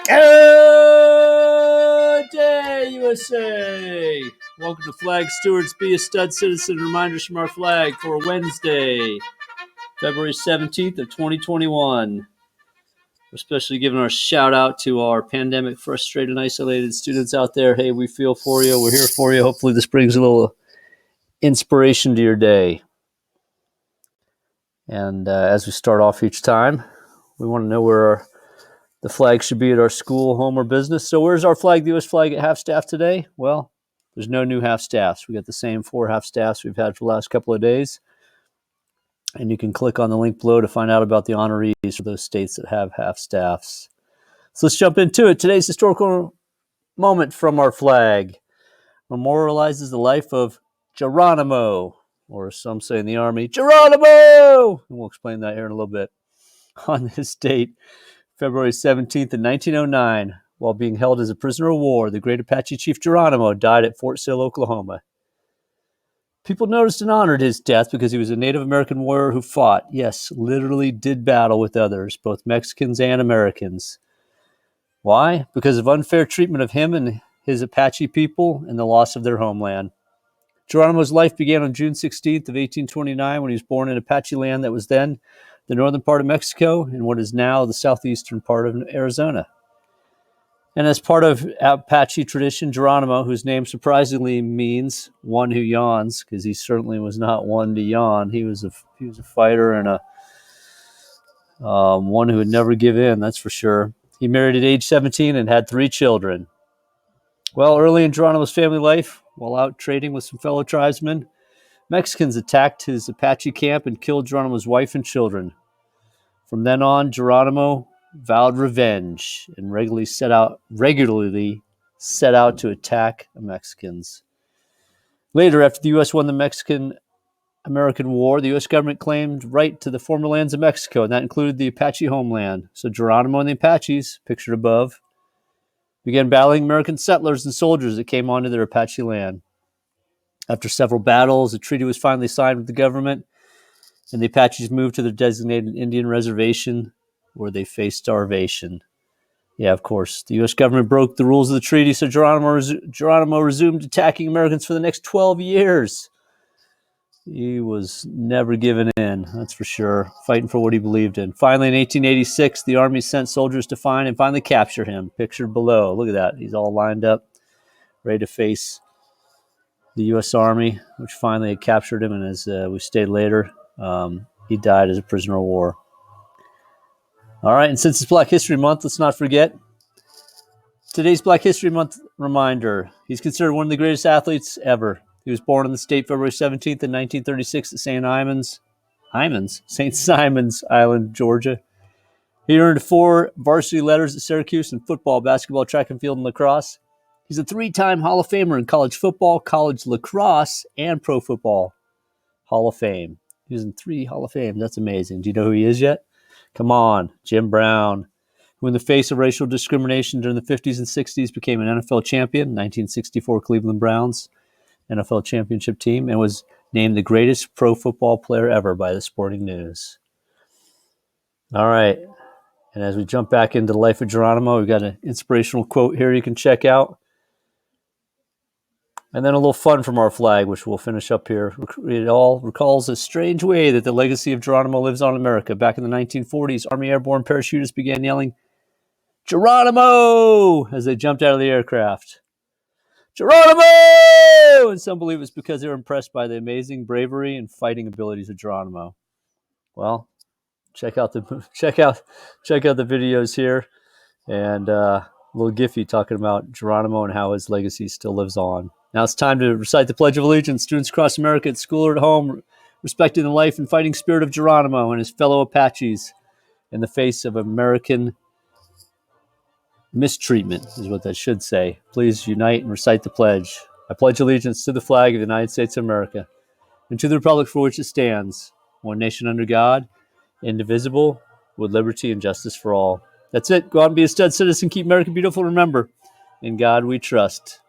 Good day, USA! Welcome to Flag Stewards. Be a stud citizen. Reminders from our flag for Wednesday, February 17th of 2021. We're especially giving our shout out to our pandemic frustrated and isolated students out there. Hey, we feel for you. We're here for you. Hopefully this brings a little inspiration to your day. And as we start off each time, we want to know where the flag should be at our school, home, or business. So where's our flag, the U.S. flag at half-staff today? Well, there's no new half-staffs. We got the same 4 half-staffs we've had for the last couple of days. And you can click on the link below to find out about the honorees for those states that have half-staffs. So let's jump into it. Today's historical moment from our flag memorializes the life of Geronimo, or some say in the Army, Geronimo! And we'll explain that here in a little bit. On this date, February 17th in 1909, while being held as a prisoner of war, the great Apache chief Geronimo died at Fort Sill, Oklahoma. People noticed and honored his death because he was a Native American warrior who fought, yes, literally did battle with others, both Mexicans and Americans. Why? Because of unfair treatment of him and his Apache people and the loss of their homeland. Geronimo's life began on June 16th of 1829 when he was born in Apache land that was then the northern part of Mexico and what is now the southeastern part of Arizona. And as part of Apache tradition, Geronimo, whose name surprisingly means one who yawns, because he certainly was not one to yawn. He was a fighter and a one who would never give in, that's for sure. He married at age 17 and had 3 children. Well, early in Geronimo's family life, while out trading with some fellow tribesmen, Mexicans attacked his Apache camp and killed Geronimo's wife and children. From then on, Geronimo vowed revenge and regularly set out to attack the Mexicans. Later, after the U.S. won the Mexican-American War, the U.S. government claimed right to the former lands of Mexico, and that included the Apache homeland. So Geronimo and the Apaches, pictured above, began battling American settlers and soldiers that came onto their Apache land. After several battles, a treaty was finally signed with the government, and the Apaches moved to their designated Indian reservation where they faced starvation. Yeah, of course. The U.S. government broke the rules of the treaty, so Geronimo resumed attacking Americans for the next 12 years. He was never giving in, that's for sure, fighting for what he believed in. Finally, in 1886, the Army sent soldiers to find and finally capture him, pictured below. Look at that. He's all lined up, ready to face the U.S. Army, which finally had captured him, and as we stated later, he died as a prisoner of war. All right, and since it's Black History Month, let's not forget today's Black History Month reminder. He's considered one of the greatest athletes ever. He was born in the state February 17th in 1936 at St. Simons Island, Georgia. He earned 4 varsity letters at Syracuse in football, basketball, track and field, and lacrosse. He's a 3-time Hall of Famer in college football, college lacrosse, and pro football Hall of Fame. He was in 3 Hall of Fame. That's amazing. Do you know who he is yet? Come on, Jim Brown, who in the face of racial discrimination during the 50s and 60s became an NFL champion, 1964 Cleveland Browns NFL championship team, and was named the greatest pro football player ever by the Sporting News. All right, and as we jump back into the life of Geronimo, we've got an inspirational quote here you can check out. And then a little fun from our flag, which we'll finish up here. It all recalls a strange way that the legacy of Geronimo lives on in America. Back in the 1940s, Army Airborne parachutists began yelling, Geronimo! As they jumped out of the aircraft. Geronimo! And some believe it was because they were impressed by the amazing bravery and fighting abilities of Geronimo. Well, check out the videos here, and a little Giphy talking about Geronimo and how his legacy still lives on. Now it's time to recite the Pledge of Allegiance. Students across America at school or at home, respecting the life and fighting spirit of Geronimo and his fellow Apaches in the face of American mistreatment, is what that should say. Please unite and recite the pledge. I pledge allegiance to the flag of the United States of America and to the republic for which it stands, one nation under God, indivisible, with liberty and justice for all. That's it. Go out and be a stud citizen. Keep America beautiful. Remember, in God we trust.